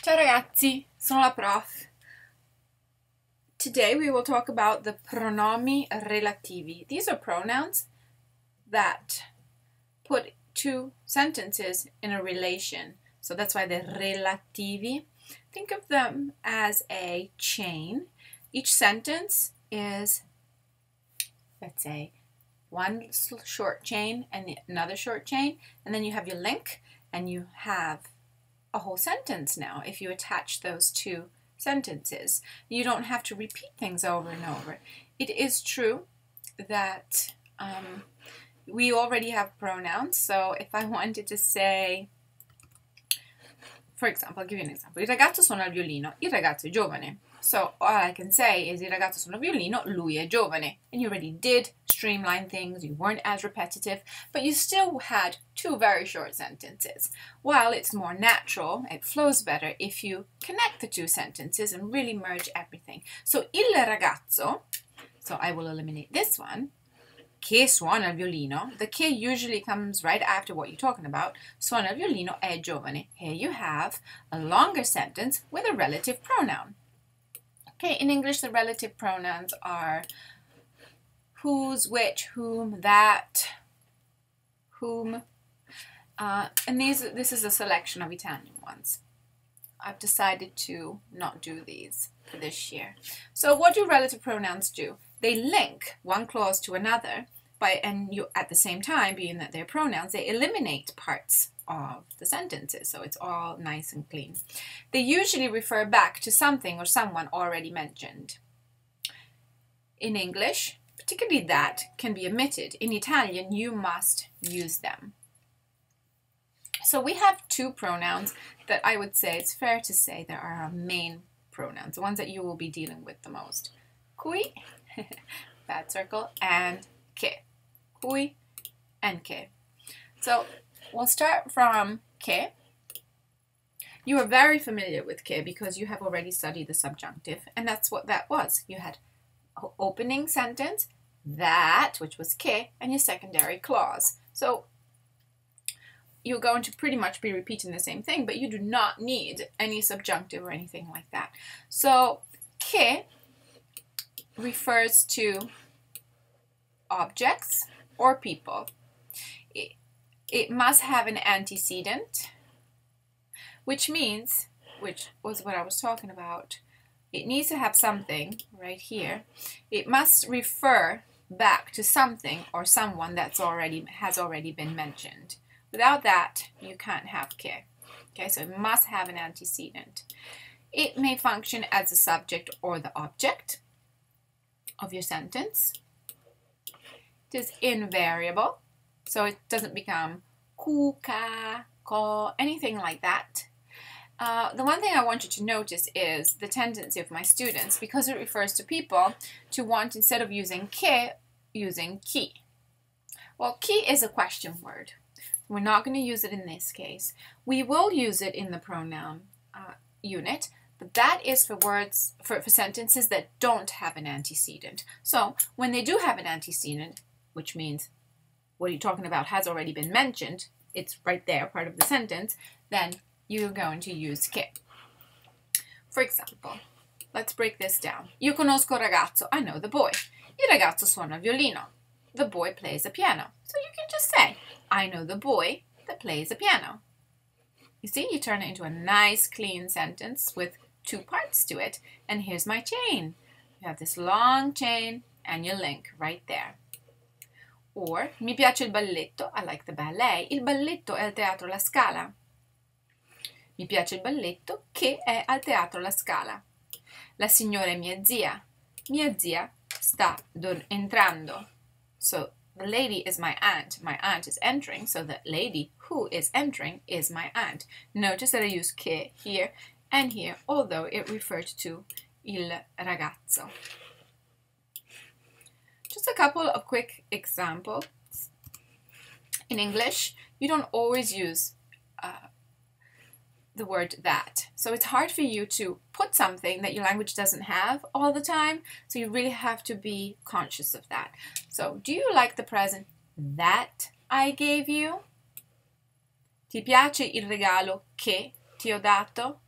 Ciao ragazzi, sono la prof. Today we will talk about the pronomi relativi. These are pronouns that put two sentences in a relation. So that's why they're relativi. Think of them as a chain. Each sentence is, let's say, one short chain and another short chain, and then you have your link and you have a whole sentence now if you attach those two sentences. You don't have to repeat things over and over. It is true that we already have pronouns, so if I wanted to say, for example, I'll give you an example. Il ragazzo suona il violino. Il ragazzo è giovane. So all I can say is il ragazzo suona il violino, lui è giovane. And you already did streamline things, you weren't as repetitive, but you still had two very short sentences. While it's more natural, it flows better if you connect the two sentences and really merge everything. So il ragazzo, so I will eliminate this one, che suona il violino. The che usually comes right after what you're talking about. Suona il violino è giovane. Here you have a longer sentence with a relative pronoun. Okay, in English the relative pronouns are whose, which, whom, that, whom, and this is a selection of Italian ones. I've decided to not do these for this year. So what do relative pronouns do? They link one clause to another, and you at the same time, being that they're pronouns, they eliminate parts of the sentences, so it's all nice and clean. They usually refer back to something or someone already mentioned. In English, particularly that can be omitted. In Italian, you must use them. So we have two pronouns that I would say it's fair to say that are our main pronouns, the ones that you will be dealing with the most. Cui, bad circle, and che. Cui and che. So we'll start from che. You are very familiar with che because you have already studied the subjunctive, and that's what that was. You had opening sentence, that, which was che, and your secondary clause. So you're going to pretty much be repeating the same thing, but you do not need any subjunctive or anything like that. So che refers to objects or people. It must have an antecedent, which means, which was what I was talking about, it needs to have something right here. It must refer back to something or someone has already been mentioned. Without that, you can't have che. Okay, so it must have an antecedent. It may function as the subject or the object of your sentence. It is invariable, so it doesn't become ku, ka, ko, anything like that. The one thing I want you to notice is the tendency of my students, because it refers to people, to want, instead of using che, using ki. Well, ki is a question word. We're not going to use it in this case. We will use it in the pronoun unit, but that is for words, for sentences that don't have an antecedent. So when they do have an antecedent, which means what you're talking about has already been mentioned, it's right there, part of the sentence, then you're going to use che. For example, let's break this down. Io conosco il ragazzo. I know the boy. Il ragazzo suona il violino. The boy plays a piano. So you can just say, I know the boy that plays a piano. You see, you turn it into a nice, clean sentence with two parts to it. And here's my chain. You have this long chain and your link right there. Or, mi piace il balletto. I like the ballet. Il balletto è al teatro La Scala. Mi piace il balletto che è al teatro La Scala. La signora è mia zia. Mia zia sta entrando. So the lady is my aunt. My aunt is entering, so the lady who is entering is my aunt. Notice that I use che here and here, although it referred to il ragazzo. Just a couple of quick examples. In English, you don't always use the word that. So it's hard for you to put something that your language doesn't have all the time. So you really have to be conscious of that. So do you like the present that I gave you? Ti piace il regalo che ti ho dato?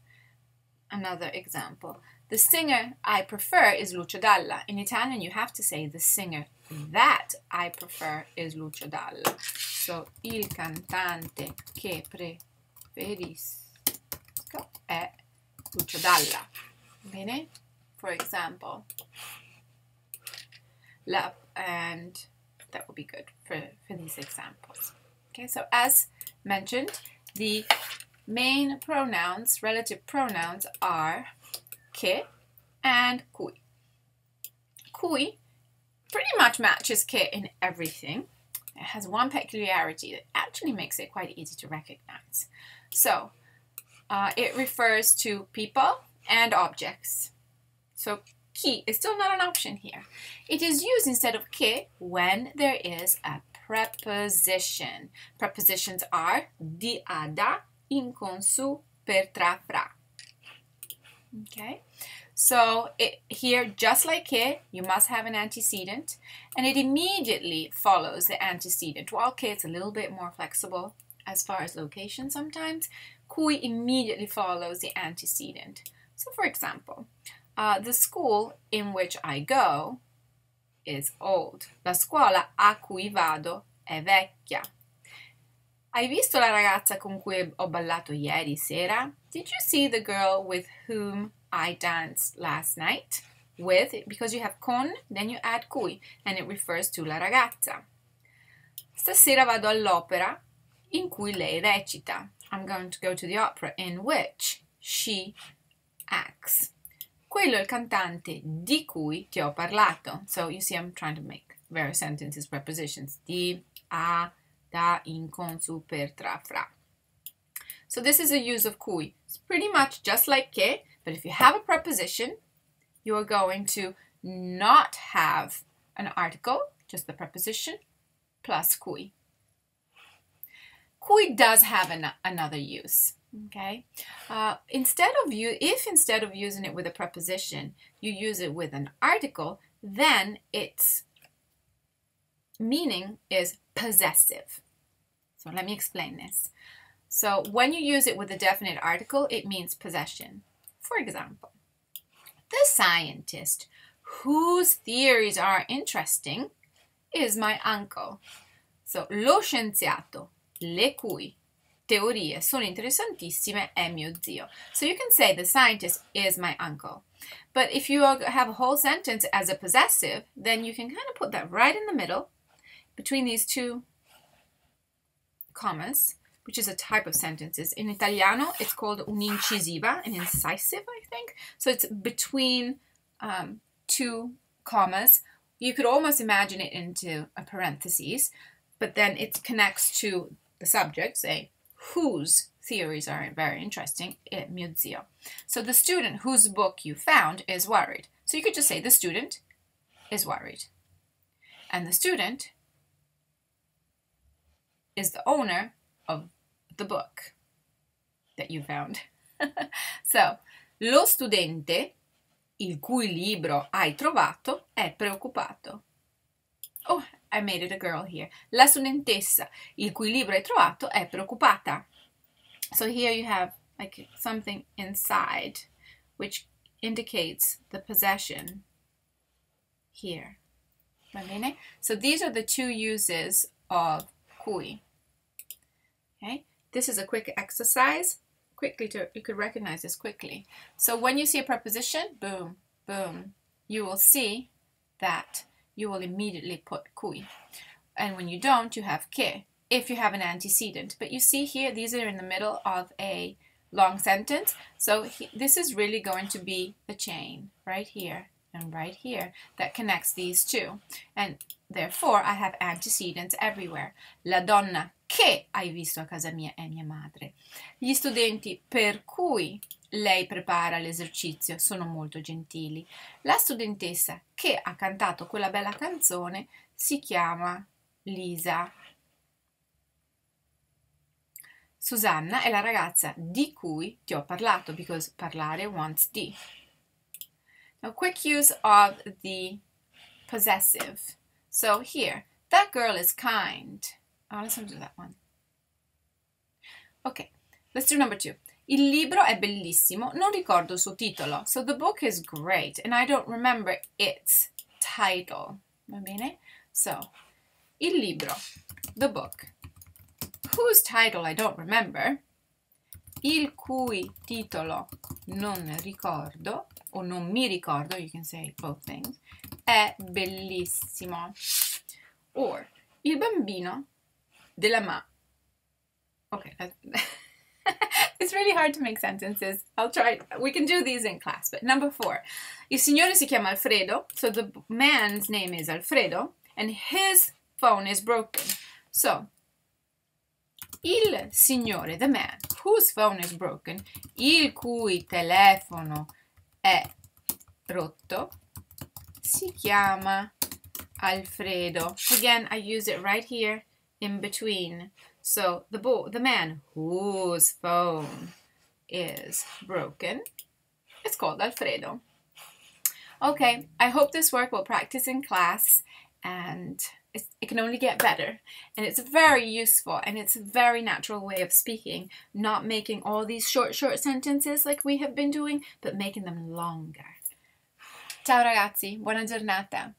another example. The singer I prefer is Lucio Dalla. In Italian, you have to say the singer that I prefer is Lucio Dalla. So, il cantante che preferisco è Lucio Dalla. Bene? For example. And that will be good for these examples. Okay, so as mentioned, the main pronouns, relative pronouns, are che and cui. Cui pretty much matches che in everything. It has one peculiarity that actually makes it quite easy to recognize. So, it refers to people and objects. So, chi is still not an option here. It is used instead of che when there is a preposition. Prepositions are di, a, da, in, con, su, per, tra, fra. Okay, so here, just like che, you must have an antecedent, and it immediately follows the antecedent. While che it's a little bit more flexible as far as location sometimes, cui immediately follows the antecedent. So for example, the school in which I go is old. La scuola a cui vado è vecchia. Hai visto la ragazza con cui ho ballato ieri sera? Did you see the girl with whom I danced last night? With, because you have con, then you add cui, and it refers to la ragazza. Stasera vado all'opera in cui lei recita. I'm going to go to the opera in which she acts. Quello è il cantante di cui ti ho parlato. So you see I'm trying to make various sentences, prepositions. Di, a, da, in, con, su, per, tra, fra. So this is a use of cui. It's pretty much just like che, but if you have a preposition, you are going to not have an article, just the preposition, plus cui. Cui does have another use, okay? If instead of using it with a preposition, you use it with an article, then its meaning is possessive. So let me explain this. So when you use it with a definite article, it means possession. For example, the scientist whose theories are interesting is my uncle. So, lo scienziato, le cui teorie sono interessantissime, è mio zio. So you can say the scientist is my uncle. But if you have a whole sentence as a possessive, then you can kind of put that right in the middle between these two commas, which is a type of sentences. In Italiano, it's called un'incisiva, an incisive, I think. So it's between two commas. You could almost imagine it into a parenthesis, but then it connects to the subject, say, whose theories are very interesting, mio zio. So the student whose book you found is worried. So you could just say the student is worried. And the student is the owner of the book that you found. So, lo studente, il cui libro hai trovato, è preoccupato. Oh, I made it a girl here. La studentessa, il cui libro hai trovato, è preoccupata. So here you have like something inside, which indicates the possession here. Va bene? So these are the two uses of cui. Okay, this is a quick exercise. You could recognize this quickly. So when you see a preposition, boom, boom, you will see that you will immediately put cui. And when you don't, you have che, if you have an antecedent. But you see here, these are in the middle of a long sentence. So this is really going to be the chain right here and right here that connects these two. And therefore, I have antecedents everywhere. La donna che hai visto a casa mia è mia madre. Gli studenti per cui lei prepara l'esercizio sono molto gentili. La studentessa che ha cantato quella bella canzone si chiama Lisa. Susanna è la ragazza di cui ti ho parlato, because parlare wants di. Now, quick use of the possessive. So here, that girl is kind. Oh, let's do that one. Okay, let's do number 2. Il libro è bellissimo, non ricordo il suo titolo. So the book is great and I don't remember its title. Va bene? So, il libro, the book, whose title I don't remember, il cui titolo non ricordo, o non mi ricordo, you can say both things, è bellissimo. Or, il bambino della Okay, it's really hard to make sentences. I'll try. We can do these in class. But number 4. Il signore si chiama Alfredo. So the man's name is Alfredo. And his phone is broken. So, il signore, the man, whose phone is broken, il cui telefono è rotto, si chiama Alfredo. Again, I use it right here in between. So the man whose phone is broken is called Alfredo. Okay, I hope this work will practice in class and it can only get better. And it's very useful and it's a very natural way of speaking, not making all these short sentences like we have been doing, but making them longer. Ciao ragazzi, buona giornata.